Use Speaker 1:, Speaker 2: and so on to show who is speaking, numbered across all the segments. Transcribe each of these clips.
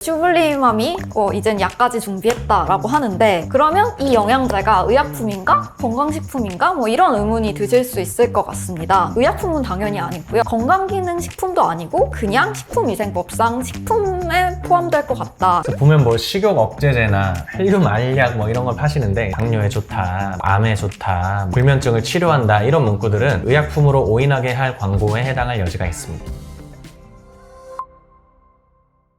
Speaker 1: 슈블리맘이 이젠 약까지 준비했다라고 하는데, 그러면 이 영양제가 의약품인가? 건강식품인가? 이런 의문이 드실 수 있을 것 같습니다. 의약품은 당연히 아니고요. 건강기능식품도 아니고 그냥 식품위생법상 식품에 포함될 것 같다.
Speaker 2: 보면 식욕 억제제나 헬륨 알약 이런 걸 파시는데 당뇨에 좋다, 암에 좋다, 불면증을 치료한다 이런 문구들은 의약품으로 오인하게 할 광고에 해당할 여지가 있습니다.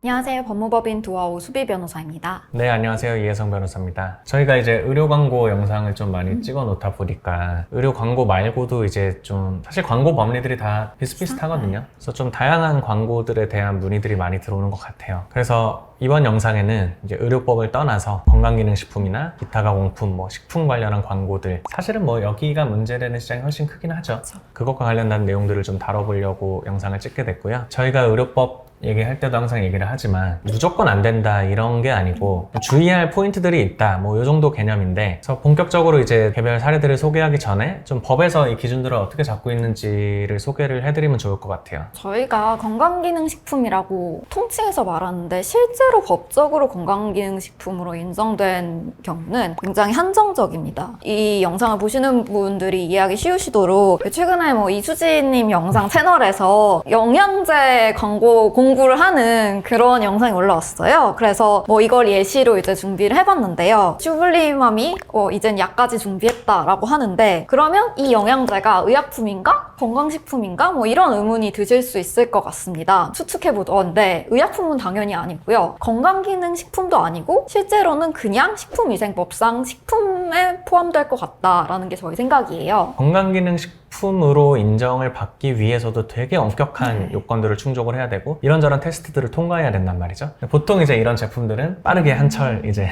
Speaker 1: 안녕하세요. 법무법인 도아오 수비 변호사입니다.
Speaker 2: 네, 안녕하세요. 이혜성 변호사입니다. 저희가 이제 의료 광고 영상을 좀 많이 찍어 놓다 보니까 의료 광고 말고도 이제 좀 사실 광고 법리들이 다 비슷비슷하거든요. 그래서 좀 다양한 광고들에 대한 문의들이 많이 들어오는 것 같아요. 그래서 이번 영상에는 이제 의료법을 떠나서 건강기능식품이나 기타 가공품, 식품 관련한 광고들, 사실은 여기가 문제되는 시장이 훨씬 크긴 하죠. 그것과 관련된 내용들을 좀 다뤄보려고 영상을 찍게 됐고요. 저희가 의료법 얘기할 때도 항상 얘기를 하지만 무조건 안 된다 이런 게 아니고 주의할 포인트들이 있다 이 정도 개념인데, 그래서 본격적으로 이제 개별 사례들을 소개하기 전에 좀 법에서 이 기준들을 어떻게 잡고 있는지를 소개를 해드리면 좋을 것 같아요.
Speaker 1: 저희가 건강기능식품이라고 통칭해서 말하는데 실제로 법적으로 건강기능식품으로 인정된 경우는 굉장히 한정적입니다. 이 영상을 보시는 분들이 이해하기 쉬우시도록 최근에 이수지님 영상 채널에서 영양제 광고 공부를 하는 그런 영상이 올라왔어요. 그래서 이걸 예시로 이제 준비를 해봤는데요. 슈블리맘이 이젠 약까지 준비했다라고 하는데, 그러면 이 영양제가 의약품인가? 건강식품인가? 이런 의문이 드실 수 있을 것 같습니다. 추측해보던데 의약품은 당연히 아니고요. 건강기능식품도 아니고 실제로는 그냥 식품위생법상 식품에 포함될 것 같다라는 게 저희 생각이에요.
Speaker 2: 건강기능식품으로 인정을 받기 위해서도 되게 엄격한 요건들을 충족을 해야 되고 이런저런 테스트들을 통과해야 된단 말이죠. 보통 이제 이런 제품들은 빠르게 한철 이제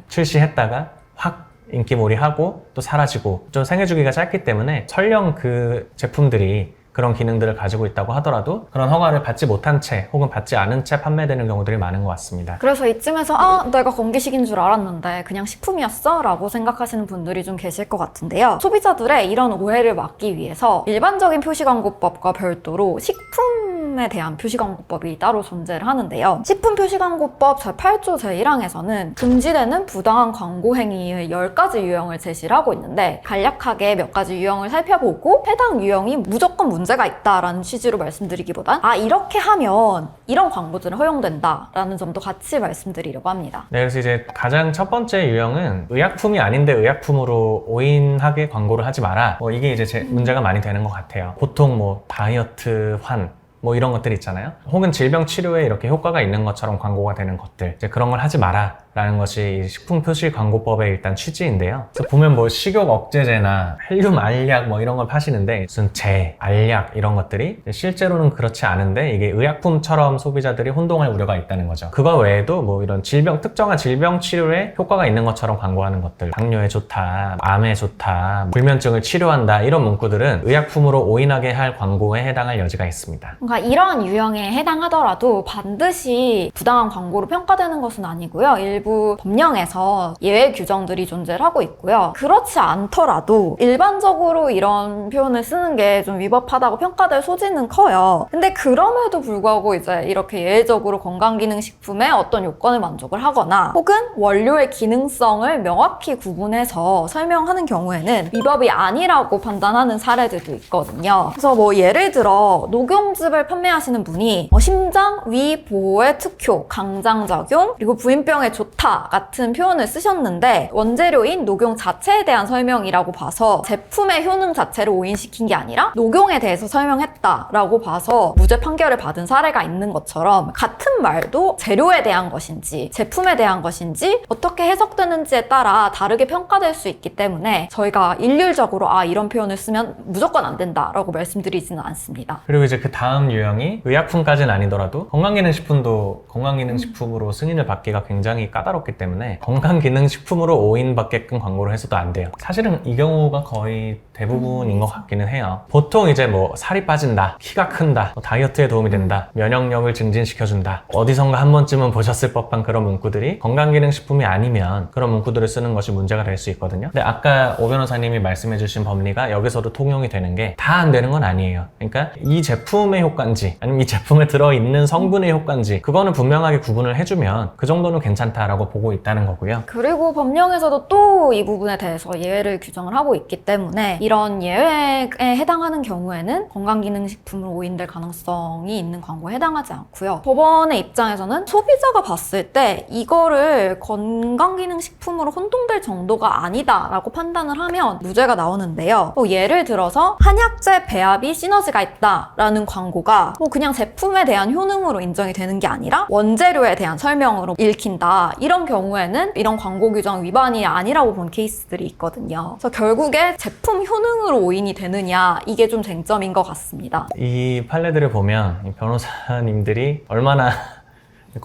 Speaker 2: 출시했다가 확 인기몰이하고 또 사라지고 좀 생애주기가 짧기 때문에 설령 그 제품들이 그런 기능들을 가지고 있다고 하더라도 그런 허가를 받지 못한 채 혹은 받지 않은 채 판매되는 경우들이 많은 것 같습니다.
Speaker 1: 그래서 이쯤에서 내가 건기식인 줄 알았는데 그냥 식품이었어? 라고 생각하시는 분들이 좀 계실 것 같은데요. 소비자들의 이런 오해를 막기 위해서 일반적인 표시광고법과 별도로 식품에 대한 표시광고법이 따로 존재를 하는데요. 식품표시광고법 제8조 제1항에서는 금지되는 부당한 광고 행위의 10가지 유형을 제시를 하고 있는데, 간략하게 몇 가지 유형을 살펴보고 해당 유형이 무조건 문제가 있다라는 취지로 말씀드리기보단 이렇게 하면 이런 광고들은 허용된다라는 점도 같이 말씀드리려고 합니다.
Speaker 2: 네, 그래서 이제 가장 첫 번째 유형은 의약품이 아닌데 의약품으로 오인하게 광고를 하지 마라. 이게 이제 문제가 많이 되는 것 같아요. 보통 다이어트 환 이런 것들 있잖아요. 혹은 질병 치료에 이렇게 효과가 있는 것처럼 광고가 되는 것들, 이제 그런 걸 하지 마라 라는 것이 식품표시광고법의 일단 취지인데요. 그래서 보면 식욕 억제제나 헬륨 알약 이런 걸 파시는데 무슨 제, 알약 이런 것들이 실제로는 그렇지 않은데 이게 의약품처럼 소비자들이 혼동할 우려가 있다는 거죠. 그거 외에도 이런 특정한 질병 치료에 효과가 있는 것처럼 광고하는 것들, 당뇨에 좋다, 암에 좋다, 불면증을 치료한다 이런 문구들은 의약품으로 오인하게 할 광고에 해당할 여지가 있습니다.
Speaker 1: 그러니까 이러한 유형에 해당하더라도 반드시 부당한 광고로 평가되는 것은 아니고요. 일부 법령에서 예외 규정들이 존재를 하고 있고요. 그렇지 않더라도 일반적으로 이런 표현을 쓰는 게 좀 위법하다고 평가될 소지는 커요. 근데 그럼에도 불구하고 이제 이렇게 예외적으로 건강기능식품의 어떤 요건을 만족을 하거나 혹은 원료의 기능성을 명확히 구분해서 설명하는 경우에는 위법이 아니라고 판단하는 사례들도 있거든요. 그래서 예를 들어 녹용즙을 판매하시는 분이 심장, 위 보호에 특효, 강장작용, 그리고 부인병에 좋다 같은 표현을 쓰셨는데 원재료인 녹용 자체에 대한 설명이라고 봐서 제품의 효능 자체를 오인시킨 게 아니라 녹용에 대해서 설명했다라고 봐서 무죄 판결을 받은 사례가 있는 것처럼, 같은 말도 재료에 대한 것인지 제품에 대한 것인지 어떻게 해석되는지에 따라 다르게 평가될 수 있기 때문에 저희가 일률적으로 이런 표현을 쓰면 무조건 안 된다라고 말씀드리지는 않습니다.
Speaker 2: 그리고 이제 그 다음 유형이 의약품까지는 아니더라도 건강기능식품도 건강기능식품으로 승인을 받기가 굉장히 까다롭기 때문에 건강기능식품으로 오인받게끔 광고를 해서도 안 돼요. 사실은 이 경우가 거의 대부분인 것 같기는 해요. 보통 이제 뭐 살이 빠진다, 키가 큰다, 뭐 다이어트에 도움이 된다, 면역력을 증진시켜준다, 어디선가 한 번쯤은 보셨을 법한 그런 문구들이 건강기능식품이 아니면 그런 문구들을 쓰는 것이 문제가 될 수 있거든요. 근데 아까 오 변호사님이 말씀해주신 법리가 여기서도 통용이 되는 게 다 안 되는 건 아니에요. 그러니까 이 제품의 효과인지 아니면 이 제품에 들어있는 성분의 효과인지 그거는 분명하게 구분을 해주면 그 정도는 괜찮다라고 보고 있다는 거고요.
Speaker 1: 그리고 법령에서도 또 이 부분에 대해서 예외를 규정을 하고 있기 때문에 이런 예외에 해당하는 경우에는 건강기능식품으로 오인될 가능성이 있는 광고에 해당하지 않고요. 법원의 입장에서는 소비자가 봤을 때 이거를 건강기능식품으로 혼동될 정도가 아니다라고 판단을 하면 무죄가 나오는데요. 뭐 예를 들어서 한약재 배합이 시너지가 있다라는 광고가 뭐 그냥 제품에 대한 효능으로 인정이 되는 게 아니라 원재료에 대한 설명으로 읽힌다. 이런 경우에는 이런 광고 규정 위반이 아니라고 본 케이스들이 있거든요. 그래서 결국에 제품 효능으로 오인이 되느냐 이게 좀 쟁점인 것 같습니다.
Speaker 2: 이 판례들을 보면 이 변호사님들이 얼마나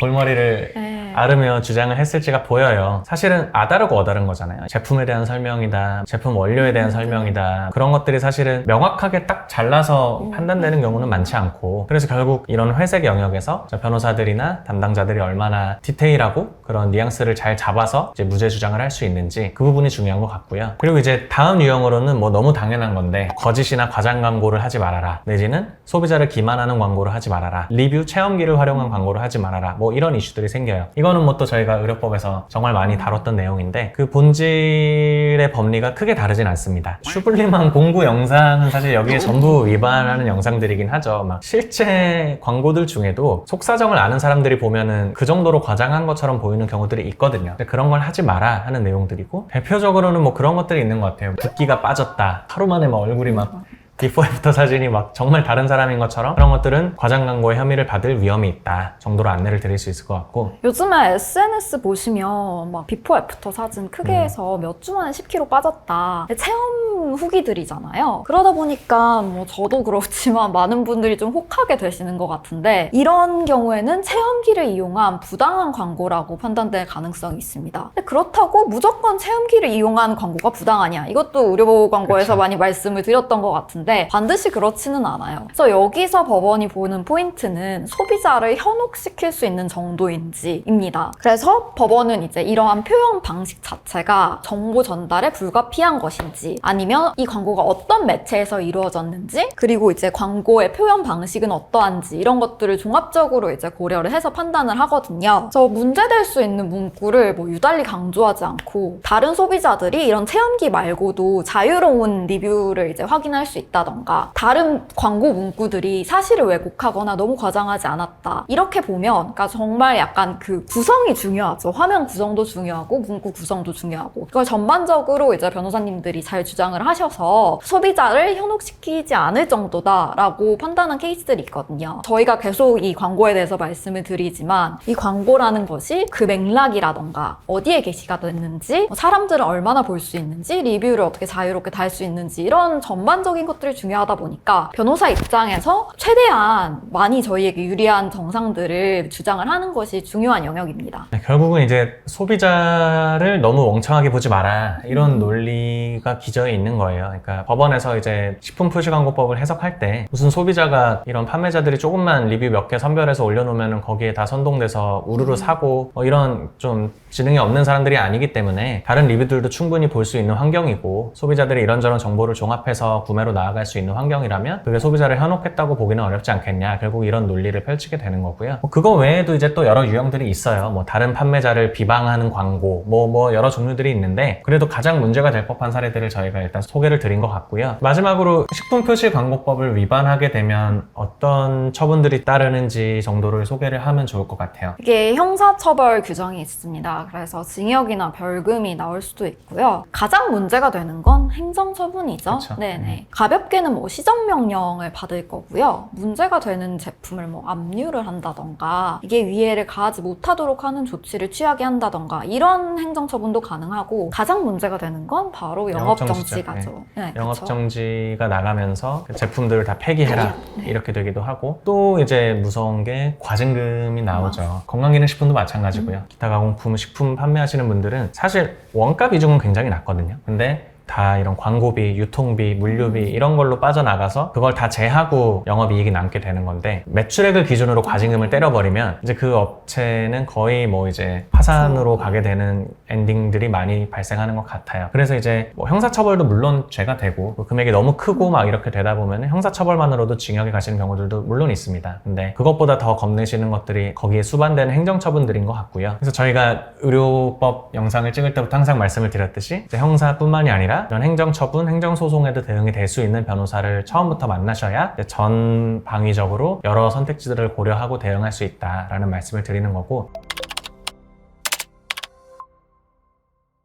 Speaker 2: 골머리를
Speaker 1: 네.
Speaker 2: 앓으며 주장을 했을지가 보여요. 사실은 아다르고 어다른 거잖아요. 제품에 대한 설명이다, 제품 원료에 대한 설명이다, 그런 것들이 사실은 명확하게 딱 잘라서 판단되는 경우는 많지 않고, 그래서 결국 이런 회색 영역에서 변호사들이나 담당자들이 얼마나 디테일하고 그런 뉘앙스를 잘 잡아서 이제 무죄 주장을 할 수 있는지 그 부분이 중요한 것 같고요. 그리고 이제 다음 유형으로는 뭐 너무 당연한 건데 거짓이나 과장 광고를 하지 말아라, 내지는 소비자를 기만하는 광고를 하지 말아라, 리뷰 체험기를 활용한 광고를 하지 말아라, 뭐 이런 이슈들이 생겨요. 이거는 뭐 또 저희가 의료법에서 정말 많이 다뤘던 내용인데 그 본질의 법리가 크게 다르진 않습니다. 슈블림한 공구 영상은 사실 여기에 전부 위반하는 영상들이긴 하죠. 막 실제 광고들 중에도 속사정을 아는 사람들이 보면은 그 정도로 과장한 것처럼 보이는 경우들이 있거든요. 근데 그런 걸 하지 마라 하는 내용들이고, 대표적으로는 뭐 그런 것들이 있는 것 같아요. 붓기가 빠졌다, 하루 만에 막 얼굴이 막 비포 애프터 사진이 막 정말 다른 사람인 것처럼, 그런 것들은 과장 광고의 혐의를 받을 위험이 있다 정도로 안내를 드릴 수 있을 것 같고,
Speaker 1: 요즘에 SNS 보시면 막 비포 애프터 사진 크게 해서 몇 주 만에 10kg 빠졌다, 체험 후기들이잖아요. 그러다 보니까 뭐 저도 그렇지만 많은 분들이 좀 혹하게 되시는 것 같은데, 이런 경우에는 체험기를 이용한 부당한 광고라고 판단될 가능성이 있습니다. 근데 그렇다고 무조건 체험기를 이용한 광고가 부당하냐, 이것도 의료보호 광고에서
Speaker 2: 그렇죠.
Speaker 1: 많이 말씀을 드렸던 것 같은데 반드시 그렇지는 않아요. 그래서 여기서 법원이 보는 포인트는 소비자를 현혹시킬 수 있는 정도인지입니다. 그래서 법원은 이제 이러한 표현 방식 자체가 정보 전달에 불가피한 것인지, 아니면 이 광고가 어떤 매체에서 이루어졌는지, 그리고 이제 광고의 표현 방식은 어떠한지, 이런 것들을 종합적으로 이제 고려를 해서 판단을 하거든요. 그래서 문제될 수 있는 문구를 뭐 유달리 강조하지 않고, 다른 소비자들이 이런 체험기 말고도 자유로운 리뷰를 이제 확인할 수 있다던가, 다른 광고 문구들이 사실을 왜곡하거나 너무 과장하지 않았다, 이렇게 보면, 그러니까 정말 약간 그 구성이 중요하죠. 화면 구성도 중요하고 문구 구성도 중요하고, 그걸 전반적으로 이제 변호사님들이 잘 주장을 하셔서 소비자를 현혹시키지 않을 정도다라고 판단한 케이스들이 있거든요. 저희가 계속 이 광고에 대해서 말씀을 드리지만, 이 광고라는 것이 그 맥락이라던가 어디에 게시가 됐는지, 사람들은 얼마나 볼 수 있는지, 리뷰를 어떻게 자유롭게 달 수 있는지, 이런 전반적인 것들이 중요하다 보니까 변호사 입장에서 최대한 많이 저희에게 유리한 정상들을 주장을 하는 것이 중요한 영역입니다.
Speaker 2: 네, 결국은 이제 소비자를 너무 멍청하게 보지 마라, 이런 논리가 기저에 있는 거예요. 그러니까 법원에서 이제 식품표시광고법을 해석할 때 무슨 소비자가 이런 판매자들이 조금만 리뷰 몇 개 선별해서 올려놓으면 거기에 다 선동돼서 우르르 사고 이런 좀 지능이 없는 사람들이 아니기 때문에 다른 리뷰들도 충분히 볼 수 있는 환경이고, 소비자들이 이런저런 정보를 종합해서 구매로 나아갈 수 있는 환경이라면 그게 소비자를 현혹했다고 보기는 어렵지 않겠냐, 결국 이런 논리를 펼치게 되는 거고요. 그거 외에도 이제 또 여러 유형들이 있어요. 뭐 다른 판매자를 비방하는 광고, 뭐 여러 종류들이 있는데, 그래도 가장 문제가 될 법한 사례들을 저희가 일단 소개를 드린 것 같고요. 마지막으로 식품표시광고법을 위반하게 되면 어떤 처분들이 따르는지 정도를 소개를 하면 좋을 것 같아요.
Speaker 1: 이게 형사처벌 규정이 있습니다. 그래서 징역이나 벌금이 나올 수도 있고요. 가장 문제가 되는 건 행정처분이죠.
Speaker 2: 그쵸.
Speaker 1: 네네. 가볍게 어렵게는 뭐 시정명령을 받을 거고요. 문제가 되는 제품을 뭐 압류를 한다던가 이게 위해를 가하지 못하도록 하는 조치를 취하게 한다던가 이런 행정처분도 가능하고 가장 문제가 되는 건 바로 영업정지가죠. 네,
Speaker 2: 영업정지가 나가면서 그 제품들을 다 폐기해라
Speaker 1: 네.
Speaker 2: 이렇게 되기도 하고 또 이제 무서운 게 과징금이 나오죠. 건강기능식품도 마찬가지고요. 기타 가공품 식품 판매하시는 분들은 사실 원가 비중은 굉장히 낮거든요. 근데 다 이런 광고비, 유통비, 물류비 이런 걸로 빠져나가서 그걸 다 제하고 영업이익이 남게 되는 건데 매출액을 기준으로 과징금을 때려버리면 이제 그 업체는 거의 뭐 이제 파산으로 가게 되는 엔딩들이 많이 발생하는 것 같아요. 그래서 이제 뭐 형사처벌도 물론 죄가 되고 그 금액이 너무 크고 막 이렇게 되다 보면 형사처벌만으로도 징역에 가시는 경우들도 물론 있습니다. 근데 그것보다 더 겁내시는 것들이 거기에 수반되는 행정처분들인 것 같고요. 그래서 저희가 의료법 영상을 찍을 때부터 항상 말씀을 드렸듯이 이제 형사뿐만이 아니라 이런 행정처분, 행정소송에도 대응이 될 수 있는 변호사를 처음부터 만나셔야 전방위적으로 여러 선택지들을 고려하고 대응할 수 있다라는 말씀을 드리는 거고,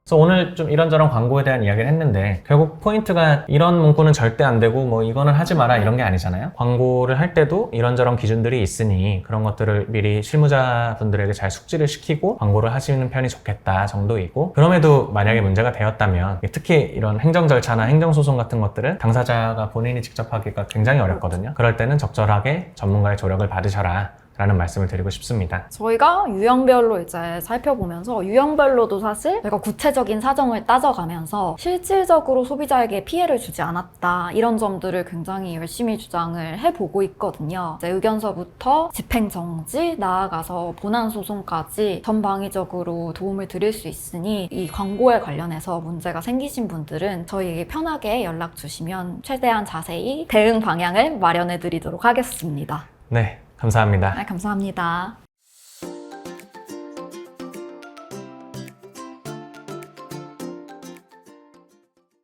Speaker 2: 그래서 오늘 좀 이런저런 광고에 대한 이야기를 했는데 결국 포인트가 이런 문구는 절대 안 되고 뭐 이거는 하지 마라 이런 게 아니잖아요. 광고를 할 때도 이런저런 기준들이 있으니 그런 것들을 미리 실무자분들에게 잘 숙지를 시키고 광고를 하시는 편이 좋겠다 정도이고, 그럼에도 만약에 문제가 되었다면 특히 이런 행정 절차나 행정소송 같은 것들은 당사자가 본인이 직접 하기가 굉장히 어렵거든요. 그럴 때는 적절하게 전문가의 조력을 받으셔라 라는 말씀을 드리고 싶습니다.
Speaker 1: 저희가 유형별로 이제 살펴보면서 유형별로도 사실 저희가 구체적인 사정을 따져가면서 실질적으로 소비자에게 피해를 주지 않았다 이런 점들을 굉장히 열심히 주장을 해보고 있거든요. 이제 의견서부터 집행정지 나아가서 본안소송까지 전방위적으로 도움을 드릴 수 있으니 이 광고에 관련해서 문제가 생기신 분들은 저희에게 편하게 연락 주시면 최대한 자세히 대응 방향을 마련해 드리도록 하겠습니다.
Speaker 2: 네, 감사합니다.
Speaker 1: 네, 감사합니다.